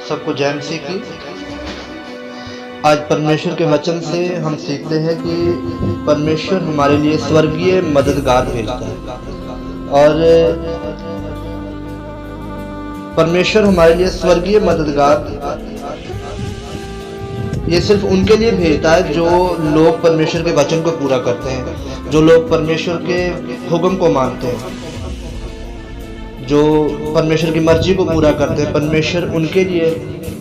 सबको जय मसीह की। आज परमेश्वर के वचन से हम सीखते हैं कि परमेश्वर हमारे लिए स्वर्गीय मददगार भेजता है और परमेश्वर हमारे लिए स्वर्गीय मददगार ये सिर्फ उनके लिए भेजता है जो लोग परमेश्वर के वचन को पूरा करते हैं, जो लोग परमेश्वर के हुक्म को मानते हैं, जो परमेश्वर की मर्जी को पूरा करते हैं। परमेश्वर उनके लिए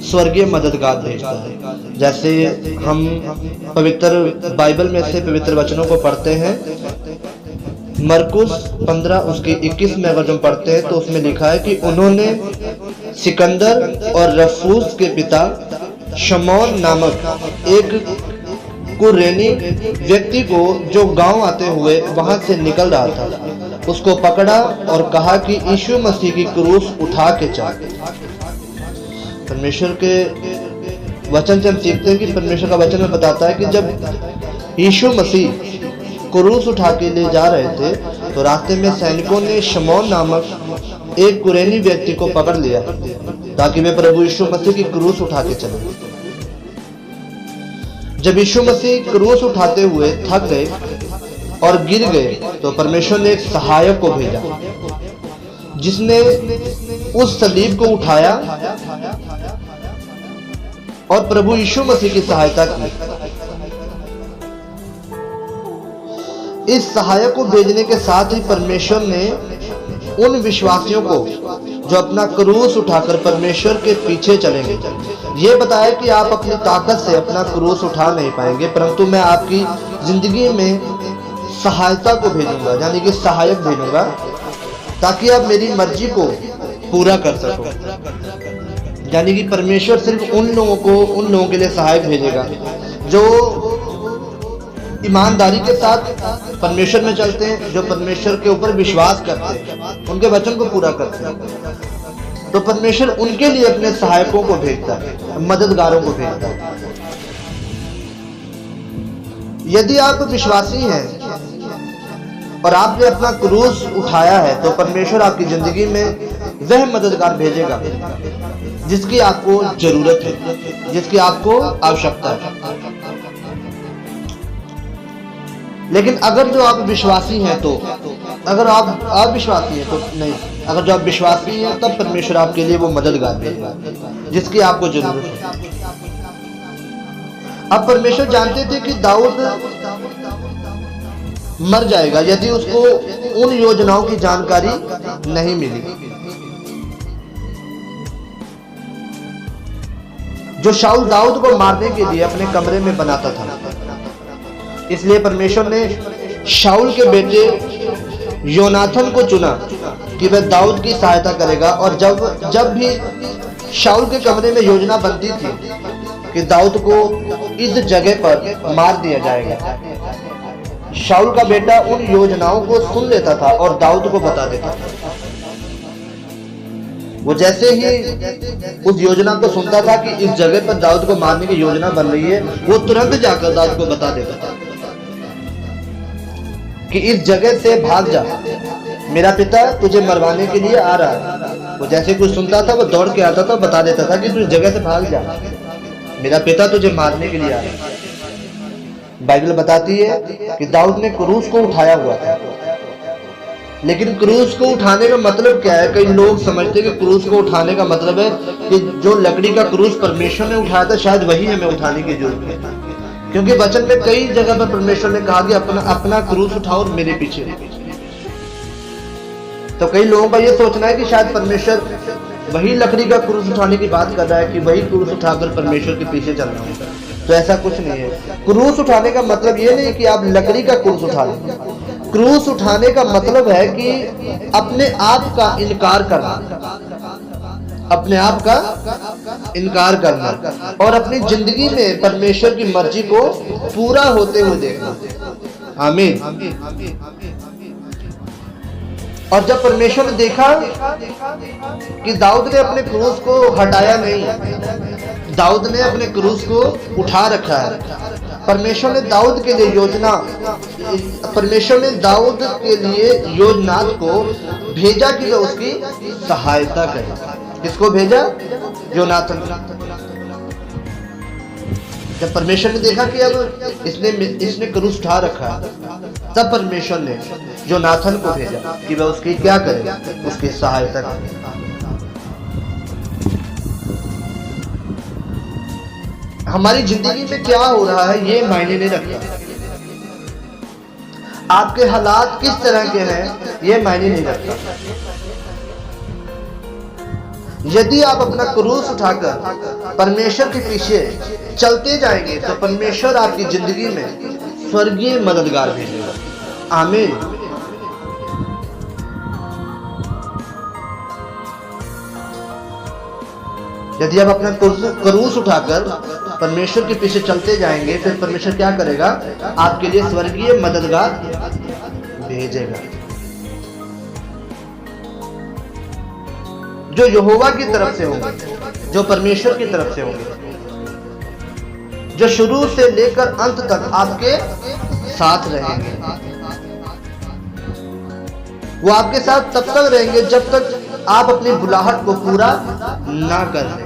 स्वर्गीय मददगार भेजता है। जैसे हम पवित्र बाइबल में से पवित्र वचनों को पढ़ते हैं, मरकुस 15 उसके 21 में अगर हम पढ़ते हैं तो उसमें लिखा है कि उन्होंने सिकंदर और रफूस के पिता शमौन नामक एक कुरेनी व्यक्ति को, जो गांव आते हुए वहां से निकल रहा था, उसको पकड़ा और कहा कि यीशु मसीह की क्रूस उठा के चल। परमेश्वर के वचन से हम सीखते हैं कि परमेश्वर का वचन में बताता है कि जब यीशु मसीह क्रूस उठा के ले जा रहे थे तो रास्ते में सैनिकों ने शमौन नामक एक कुरेनी व्यक्ति को पकड़ लिया ताकि वे प्रभु यीशु मसीह की क्रूस उठा के चले। जब यीशु मसीह क्रूस उठाते हुए थक गए और गिर गए तो परमेश्वर ने एक सहायक को भेजा जिसने उस सलीब को उठाया और प्रभु यीशु मसीह की सहायता की। इस सहायक को भेजने के साथ ही परमेश्वर ने उन विश्वासियों को जो अपना क्रूस उठाकर परमेश्वर के पीछे चलेंगे, ये बताया कि आप अपनी ताकत से अपना क्रूस उठा नहीं पाएंगे, परंतु मैं आपकी जिंदगी में सहायता को भेजूंगा, यानी कि सहायक भेजूंगा ताकि आप मेरी मर्जी को पूरा कर सको। यानी कि परमेश्वर सिर्फ उन लोगों के लिए सहायक भेजेगा जो ईमानदारी के साथ परमेश्वर में चलते हैं, जो परमेश्वर के ऊपर विश्वास करते हैं, उनके वचन को पूरा करते हैं। तो परमेश्वर उनके लिए अपने सहायकों को भेजता है, मददगारों को भेजता है। यदि आप विश्वासी हैं और आपने अपना क्रूस उठाया है तो परमेश्वर आपकी जिंदगी में वह मददगार भेजेगा जिसकी आपको जरूरत है, जिसकी आपको आवश्यकता है। लेकिन अगर जो आप विश्वासी हैं तो अगर आप विश्वासी हैं तो नहीं, अगर जो आप विश्वासी हैं तब परमेश्वर आपके लिए वो मददगार भेजेगा जिसकी आपको जरूरत है। अब परमेश्वर जानते थे कि दाऊद मर जाएगा यदि उसको उन योजनाओं की जानकारी नहीं मिली जो शाऊल दाऊद को मारने के लिए अपने कमरे में बनाता था। इसलिए परमेश्वर ने शाऊल के बेटे योनाथन को चुना कि वह दाऊद की सहायता करेगा। और जब भी शाऊल के कमरे में योजना बनती थी कि दाऊद को इस जगह पर मार दिया जाएगा, शाऊल का बेटा उन योजनाओं को सुन लेता था और दाऊद को बता देता था। वो जैसे ही उस योजना को सुनता था कि इस जगह पर दाऊद को मारने की योजना बन रही है, वो तुरंत जाकर दाऊद को बता देता था कि इस जगह से भाग जा, मेरा पिता तुझे मरवाने के लिए आ रहा है। वो जैसे कुछ सुनता था वो दौड़ के आता था, बता देता था कि तू इस जगह से भाग जा, मेरा पिता तुझे मारने के लिए आ रहा है। बाइबल बताती है कि दाऊद ने क्रूस को उठाया हुआ था, लेकिन क्रूस को उठाने का मतलब क्या है? कई लोग समझते हैं कि क्रूस को उठाने का मतलब है कि जो लकड़ी का क्रूस परमेश्वर ने उठाया था शायद वही हमें उठाने की जरूरत है, क्योंकि वचन में कई जगह पर परमेश्वर ने कहा कि अपना क्रूस उठाओ और मेरे पीछे। तो कई लोगों का यह सोचना है कि शायद परमेश्वर वही लकड़ी का क्रूस उठाने की बात कर रहा है कि वही क्रूस उठाकर परमेश्वर के पीछे चलना होगा। तो ऐसा कुछ नहीं है। क्रूस उठाने का मतलब ये नहीं कि आप लकड़ी का क्रूस उठा लें। क्रूस उठाने का मतलब है कि अपने आप का इनकार करना, अपने आप का इनकार करना और अपनी जिंदगी में परमेश्वर की मर्जी को पूरा होते हुए देखना। आमीन। और जब परमेश्वर ने देखा कि दाऊद ने अपने क्रूस को हटाया नहीं, दाऊद ने अपने क्रूस को उठा रखा है, परमेश्वर ने दाऊद के लिए योजनाथ को भेजा कि वह उसकी सहायता करे, किसको भेजा? योनाथन। जब परमेश्वर ने देखा कि अब इसने क्रूस उठा रखा है, तब परमेश्वर ने योनाथन को भेजा कि वह उसकी क्या करे, उसकी सहायता करे। हमारी जिंदगी में क्या हो रहा है ये मायने नहीं रखता। आपके हालात किस तरह के हैं ये मायने नहीं रखता। यदि आप अपना क्रूस उठाकर परमेश्वर के पीछे चलते जाएंगे तो परमेश्वर आपकी जिंदगी में स्वर्गीय मददगार भेजेगा। आमीन। यदि आप अपना क्रूस उठाकर परमेश्वर के पीछे चलते जाएंगे फिर परमेश्वर क्या करेगा? आपके लिए स्वर्गीय मददगार भेजेगा, जो यहोवा की तरफ से होंगे, जो परमेश्वर की तरफ से होंगे, जो शुरू से लेकर अंत तक आपके साथ रहेंगे। वो आपके साथ तब तक रहेंगे जब तक आप अपनी बुलाहट को पूरा ना कर लें।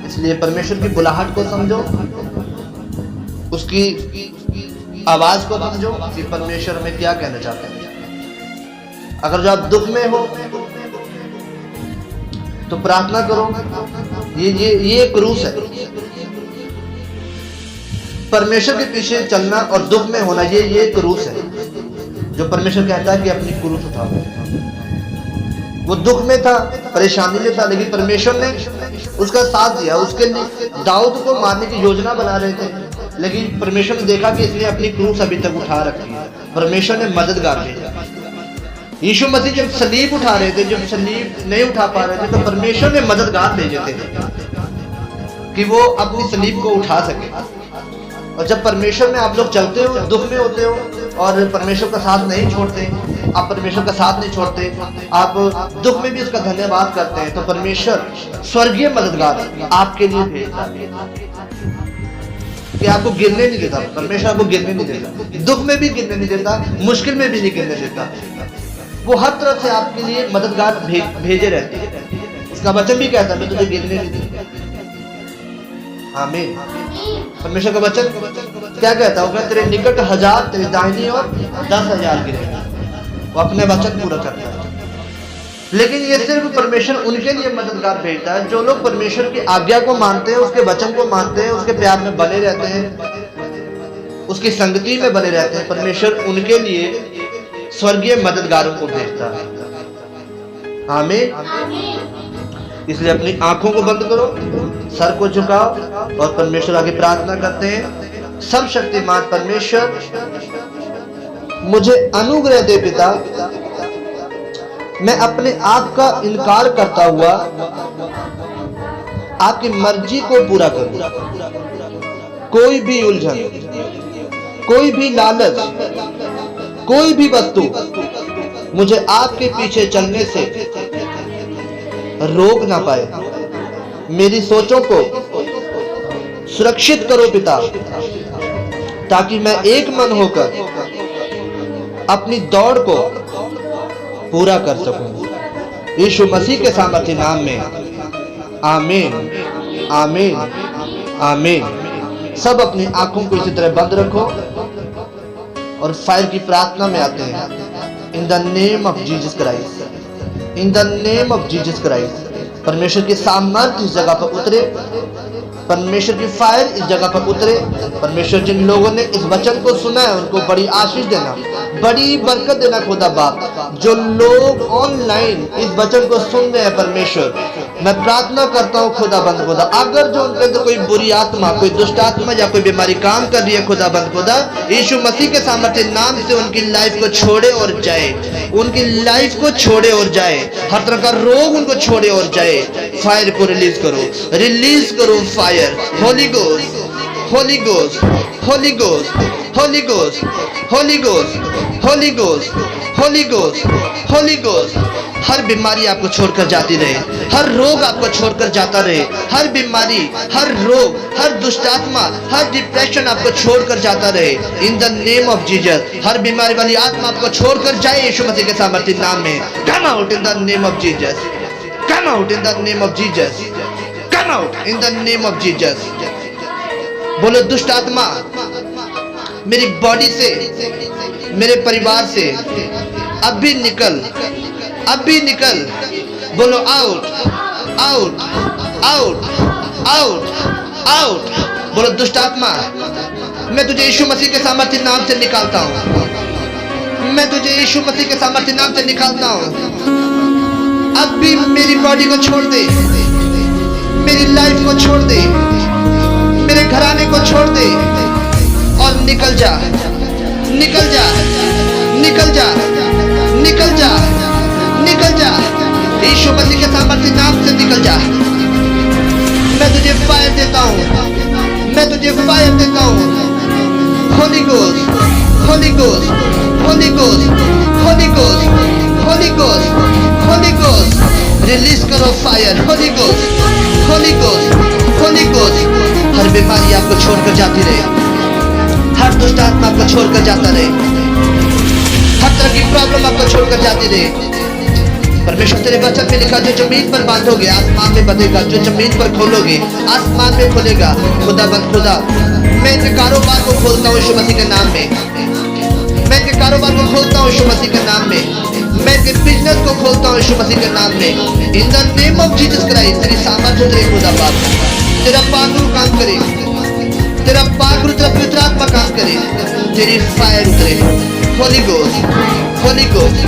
इसलिए परमेश्वर की बुलाहट को समझो, उसकी आवाज को समझो कि परमेश्वर हमें क्या कहना चाहते हैं। अगर जो आप दुख में हो तो प्रार्थना करो। ये क्रूस है। परमेश्वर के पीछे चलना और दुख में होना ये क्रूस है, जो परमेश्वर कहता है कि अपनी क्रूस उठाओ। वो दुख में था, परेशानी में था, लेकिन परमेश्वर ने उसका साथ दिया। उसके लिए दाऊद को मारने की योजना बना रहे थे, लेकिन परमेश्वर ने देखा कि इसने अपनी क्रूस अभी तक उठा रखी है। परमेश्वर ने मददगार भेजा। यीशु मसीह जब सलीब उठा रहे थे, जब सलीब नहीं उठा पा रहे थे, तो परमेश्वर ने मददगार भेजे थे कि वो अपनी सलीब को उठा सके। और जब परमेश्वर में आप लोग चलते हो, दुख में होते हो और परमेश्वर का साथ नहीं छोड़ते, आप परमेश्वर का साथ नहीं छोड़ते, आप दुख में भी उसका धन्यवाद करते हैं, तो परमेश्वर स्वर्गीय मददगार आपके लिए भेजता है कि आपको गिरने नहीं देता। परमेश्वर आपको गिरने नहीं देता, दुख में भी गिरने नहीं देता, मुश्किल में भी नहीं गिरने देता। वो हर तरफ से आपके लिए मददगार भेजे रहते हैं। इसका वचन भी कहता है मैं तुझे गिरने नहीं दूंगा। आमीन। परमेश्वर का वचन क्या कहता है? तेरे निकट 1000 तेरे दाहिनी और 10,000 गिरेंगे। वो अपने वचन पूरा करता है। लेकिन ये सिर्फ परमेश्वर उनके लिए मददगार भेजता है जो लोग परमेश्वर की आज्ञा को मानते हैं, उसके वचन को मानते हैं, उसके प्यार में बने रहते हैं, उसकी संगति में बने रहते हैं। परमेश्वर उनके लिए स्वर्गीय मददगारों को भेजता है। आमीन। इसलिए अपनी आंखों को बंद करो, सर को झुकाओ और परमेश्वर आगे प्रार्थना करते हैं। सब शक्तिमान परमेश्वर, मुझे अनुग्रह दे पिता, मैं अपने आप का इनकार करता हुआ आपकी मर्जी को पूरा करूं। कोई भी उलझन, कोई भी लालच, कोई भी वस्तु मुझे आपके पीछे चलने से रोक ना पाए। मेरी सोचों को सुरक्षित करो पिता, ताकि मैं एक मन होकर अपनी दौड़ को पूरा कर सकूं। यीशु मसीह के सामर्थ्य नाम में आमीन, आमीन, आमीन। सब अपनी आंखों को इसी तरह बंद रखो और फायर की प्रार्थना में आते हैं। इन the name of Jesus Christ, in the name of Jesus Christ. परमेश्वर की सामर्थ्य इस जगह पर उतरे, परमेश्वर की फायर इस जगह पर उतरे। परमेश्वर जिन लोगों ने इस वचन को सुना है उनको बड़ी आशीष देना, बड़ी बरकत देना खुदा बाप। जो लोग ऑनलाइन इस वचन को सुन रहे हैं परमेश्वर, मैं प्रार्थना करता हूँ खुदा बंद खुदा, अगर जो उनके अंदर कोई बुरी आत्मा, कोई दुष्ट आत्मा या कोई बीमारी काम कर रही है खुदा बंद खुदा, यीशु मसीह के सामर्थ्य नाम से उनकी लाइफ को छोड़े और जाए, उनकी लाइफ को छोड़े और जाए। हर तरह का रोग उनको छोड़े और जाए। फायर को रिलीज करो, रिलीज करो fire. Holy ghost, holy ghost, holy ghost, holy ghost, holy ghost, holy ghost, holy ghost, holy ghost. हर बीमारी आपको छोड़कर जाती रहे, हर रोग आपको छोड़कर जाता रहे, हर बीमारी, हर रोग, हर दुष्टात्मा, हर डिप्रेशन आपको छोड़कर जाता रहे। In the name of Jesus हर बीमारी वाली आत्मा आपको छोड़कर जाए यीशु मसीह के सामर्थ्य नाम में। Come out in the name of Jesus, come out in the name of Jesus. Come out in the name of Jesus. बोलो दुष्ट आत्मा मेरी बॉडी से, मेरे परिवार से अभी निकल, अभी निकल। बोलो out, out, out, out, out. बोलो दुष्ट आत्मा मैं तुझे यीशु मसीह के सामर्थ्य नाम से निकालता हूँ, मैं तुझे यीशु मसीह के सामर्थ्य नाम से निकालता हूँ। अब भी मेरी बॉडी को छोड़ दे, मेरी लाइफ को छोड़ दे, मेरे घराने को छोड़ दे और निकल जा, निकल जा, निकल जा, निकल जा, निकल जा। यीशु मसीह के सामर्थ्य नाम से निकल जा। मैं तुझे फायर देता हूँ, मैं तुझे फायर देता हूँ। Holy ghost, holy ghost, holy ghost, holy ghost, holy ghost, holy ghost. Release करो fire, holy ghost, holy ghost, holy ghost. हर बीमारी आपको छोड़कर जाती रहे, हर दुष्ट आत्मा आपको छोड़कर जाता रहे, हर तरह की प्रॉब्लम आपको छोड़कर जाती रहे। परमेश्वर तेरे वचन में लिखा जो जमीन पर बांधोगे आसमान में बंधेगा, जो जमीन पर खोलोगे आसमान में खोलेगा। खुदा बंद खुदा मैं इनके कारोबार को खोलता हूँ यीशु मसीह के नाम में, मैं इनके कारोबार को खोलता हूँ यीशु मसीह के नाम में, मैं इनके बिजनेस को खोलता हूँ यीशु मसीह के नाम में। इन the name of Jesus Christ तेरी सामर्थ्य उतरे खुदा बाप, तेरा पागुरु काम करे, तेरा पागुरु तेरा पवित्र आत्मा काम करे, तेरी फायर उतरे। Holy ghost, holy ghost,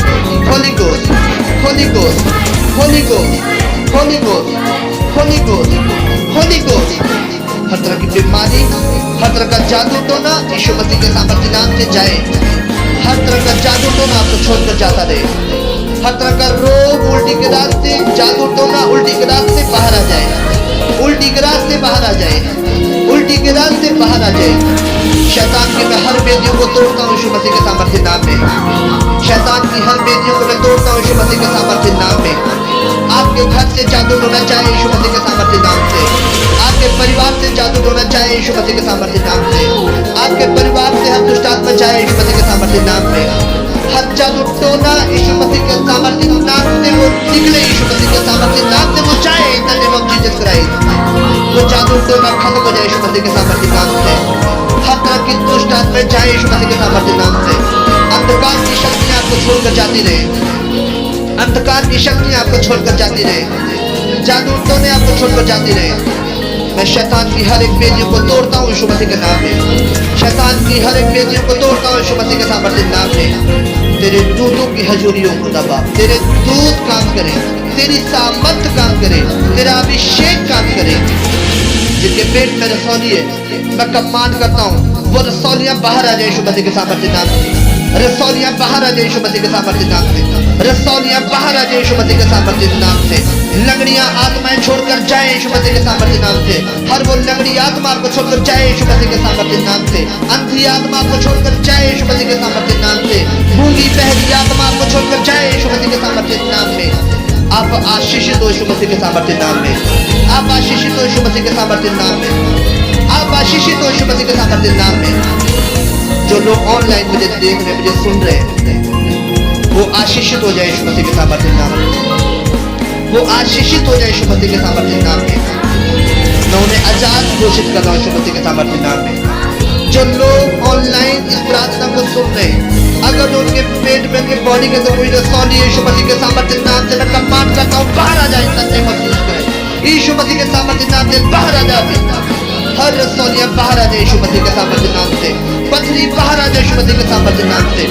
holy ghost, holy ghost, holy ghost, holy ghost, holy ghost, holy ghost. हर तरह की बीमारी, हर तरह का जादू टोना यीशु मसीह के सामर्थ्य नाम से जाए। हर तरह का जादू टोना आपको छोड़कर जाता रहे। हर तरह का रोग उल्टी के रास्ते, जादू टोना उल्टी के रास्ते बाहर आ जाए, उल्टी के रास्ते बाहर आ जाए, उल्टी के रास्ते बाहर आ जाए। शैतान के मैं हर वेदियों को तोड़ता हूँ यीशु मसीह के सामर्थ्य नाम में। शैतान की हर वेदियों को मैं तोड़ता हूँ यीशु मसीह के सामर्थ्य नाम में। आपके घर से जादू टोना चाहे यीशु मसीह के सामर्थ्य नाम से, आपके परिवार से जादू टोना चाहे यीशु मसीह के सामर्थ्य नाम से, आपके परिवार से हर दुष्ट आत्मा चाहे यीशु मसीह के सामर्थ्य नाम में। हर जादू टोना यीशु मसीह के सामर्थ्य नाम से वो निकले, यीशु मसीह के सामर्थ्य नाम से वो चाहे इन the name of Jesus Christ. वो जादू टोना खत्म हो जाए यीशु मसीह के सामर्थ्य नाम से। हर तरह की दुष्ट आत्मा चाहे यीशु मसीह के सामर्थ्य नाम से। अंधकार की शक्तियां आपको छोड़कर जाती रहे, अंधकार की शक्तियां आपको छोड़कर जाती रहे, जादू टोने आपको छोड़कर जाती रहे। मैं शैतान की हर एक वेदियों को तोड़ता हूँ यीशु मसीह के नाम में। शैतान की हर एक वेदियों को तोड़ता हूँ यीशु मसीह के सामर्थ्य नाम में। तेरे दूतों की हजूरियों खुदा बाप, तेरे दूत काम करें, तेरी सामर्थ काम करे, तेरा अभिषेक काम करे। जिनके पेट में रसौली है मैं कमांड करता हूँ वो रसौलियां बाहर आ जाए यीशु मसीह के सामर्थ्य नाम से। रसौलियां बाहर आ जाए यीशु मसीह के सामर्थ्य नाम से। रसौलियां बाहर आ जाए यीशु मसीह के सामर्थ्य नाम से। लंगड़ियां आत्माएं छोड़कर जाए यीशु मसीह के सामर्थ्य नाम से। हर वो लंगड़ी आत्मा आपको छोड़कर जाए यीशु मसीह के सामर्थ्य नाम से। अंधी आत्मा आपको छोड़कर जाए यीशु मसीह के सामर्थ्य नाम से। गूंगी बहरी आत्मा आपको छोड़कर जाए यीशु मसीह के सामर्थ्य नाम में। आप आशीषित हो यीशु मसीह के सामर्थ्य नाम में। आप आशीषित हो यीशु मसीह के सामर्थ्य नाम में। आप आशीषित हो यीशु मसीह के सामर्थ्य नाम में। जो लोग ऑनलाइन मुझे देख रहे, मुझे सुन रहे हैं, वो आशीषित हो जाए यीशु मसीह के सामर्थ्य नाम में। वो आशीषित हो जाए यीशु मसीह के सामर्थ्य नाम में। मैं उन्हें आजाद घोषित कर रहा हूँ यीशु मसीह के सामर्थ्य नाम में। जो लोग ऑनलाइन इस प्रार्थना को सुन रहे हैं, अगर उनके पेट में, उनके बॉडी के अंदर कोई रसौली यीशु मसीह के सामर्थ्य नाम से मैं कमांड करता हूँ बाहर आ जाए। यीशु मसीह के सामर्थ्य नाम से बाहर आ जाए। हर रसौलियां बाहर आ जाए यीशु मसीह के सामर्थ्य नाम से। पथरी बाहर आ जाए यीशु मसीह के सामर्थ्य नाम से।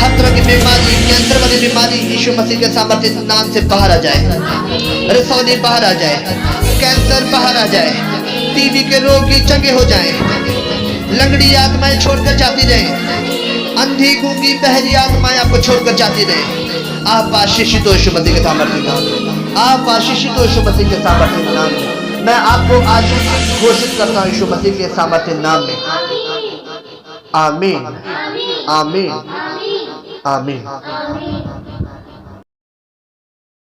हर तरह की बीमारी, कैंसर वाली बीमारी यीशु मसीह के सामर्थ्य नाम से बाहर आ जाए। रसौली बाहर आ जाए, कैंसर बाहर आ जाए, टीबी के रोगी चंगे हो जाए, लंगड़ी आत्माएं छोड़कर जाती रहे, अंधी गूंगी बहरी आत्माएं आपको छोड़कर जाती रहे। आप आशीषित हो यीशु मसीह के सामर्थ्य नाम में। आप आशीषित हो यीशु मसीह के सामर्थ्य नाम में। मैं आपको आशीष घोषित करता हूँ यीशु मसीह के सामर्थ्य नाम में। आमीन, आमीन, आमीन।